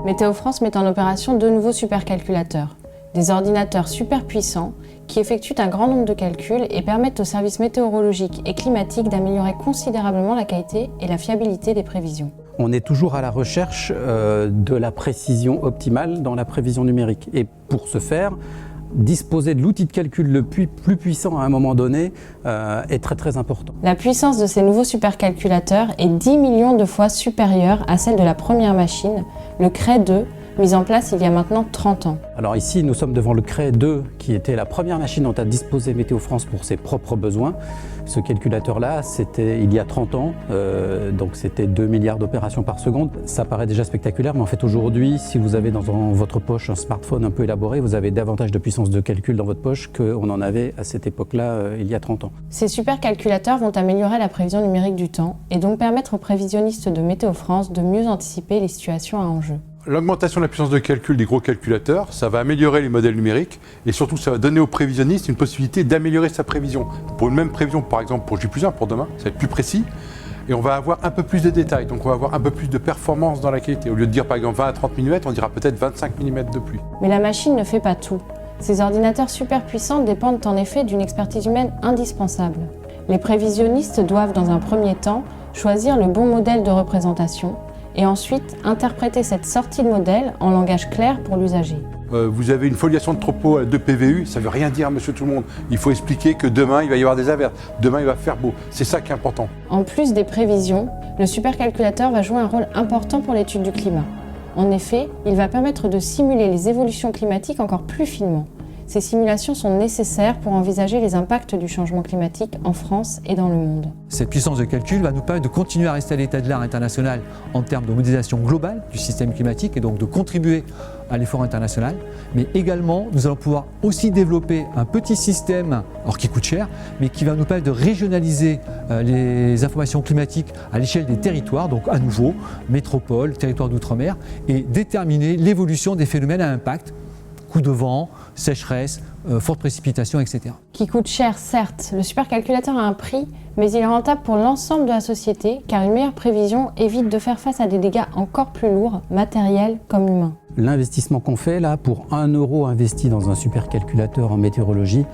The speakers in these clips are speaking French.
Météo France met en opération deux nouveaux supercalculateurs, des ordinateurs super puissants qui effectuent un grand nombre de calculs et permettent aux services météorologiques et climatiques d'améliorer considérablement la qualité et la fiabilité des prévisions. On est toujours à la recherche de la précision optimale dans la prévision numérique. Et pour ce faire, disposer de l'outil de calcul le plus puissant à un moment donné est très important. La puissance de ces nouveaux supercalculateurs est 10 millions de fois supérieure à celle de la première machine, le Cray 2, mise en place il y a maintenant 30 ans. Alors ici, nous sommes devant le Cray 2, qui était la première machine dont a disposé Météo France pour ses propres besoins. Ce calculateur-là, c'était il y a 30 ans, donc c'était 2 milliards d'opérations par seconde. Ça paraît déjà spectaculaire, mais en fait aujourd'hui, si vous avez dans votre poche un smartphone un peu élaboré, vous avez davantage de puissance de calcul dans votre poche qu'on en avait à cette époque-là, il y a 30 ans. Ces supercalculateurs vont améliorer la prévision numérique du temps et donc permettre aux prévisionnistes de Météo France de mieux anticiper les situations à enjeu. L'augmentation de la puissance de calcul des gros calculateurs, ça va améliorer les modèles numériques et surtout ça va donner aux prévisionnistes une possibilité d'améliorer sa prévision. Pour une même prévision, par exemple pour J+1 pour demain, ça va être plus précis et on va avoir un peu plus de détails, donc on va avoir un peu plus de performance dans la qualité. Au lieu de dire par exemple 20 à 30 mm, on dira peut-être 25 mm de pluie. Mais la machine ne fait pas tout. Ces ordinateurs super puissants dépendent en effet d'une expertise humaine indispensable. Les prévisionnistes doivent dans un premier temps choisir le bon modèle de représentation et ensuite interpréter cette sortie de modèle en langage clair pour l'usager. Vous avez une foliation de troupeau à 2 PVU, ça ne veut rien dire, monsieur tout le monde. Il faut expliquer que demain, il va y avoir des averses, demain, il va faire beau. C'est ça qui est important. En plus des prévisions, le supercalculateur va jouer un rôle important pour l'étude du climat. En effet, il va permettre de simuler les évolutions climatiques encore plus finement. Ces simulations sont nécessaires pour envisager les impacts du changement climatique en France et dans le monde. Cette puissance de calcul va nous permettre de continuer à rester à l'état de l'art international en termes de modélisation globale du système climatique et donc de contribuer à l'effort international. Mais également, nous allons pouvoir aussi développer un petit système, alors qui coûte cher, mais qui va nous permettre de régionaliser les informations climatiques à l'échelle des territoires, donc à nouveau, métropole, territoire d'outre-mer, et déterminer l'évolution des phénomènes à impact, coups de vent, sécheresse, fortes précipitations, etc. Qui coûte cher, certes, le supercalculateur a un prix, mais il est rentable pour l'ensemble de la société, car une meilleure prévision évite de faire face à des dégâts encore plus lourds, matériels comme humains. L'investissement qu'on fait là, pour 1 euro investi dans un supercalculateur en météorologie,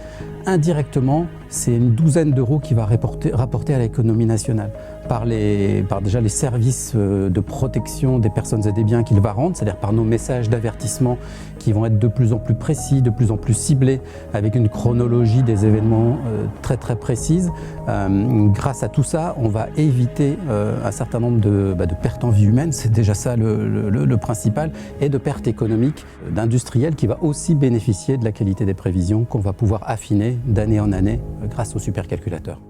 indirectement, c'est une douzaine d'euros qui va rapporter à l'économie nationale. Par déjà les services de protection des personnes et des biens qu'il va rendre, c'est-à-dire par nos messages d'avertissement qui vont être de plus en plus précis, de plus en plus ciblés, avec une chronologie des événements très précise. Grâce à tout ça, on va éviter un certain nombre de pertes en vie humaine, c'est déjà ça le principal, et de pertes économiques d'industriels qui va aussi bénéficier de la qualité des prévisions qu'on va pouvoir affiner d'année en année grâce au supercalculateur.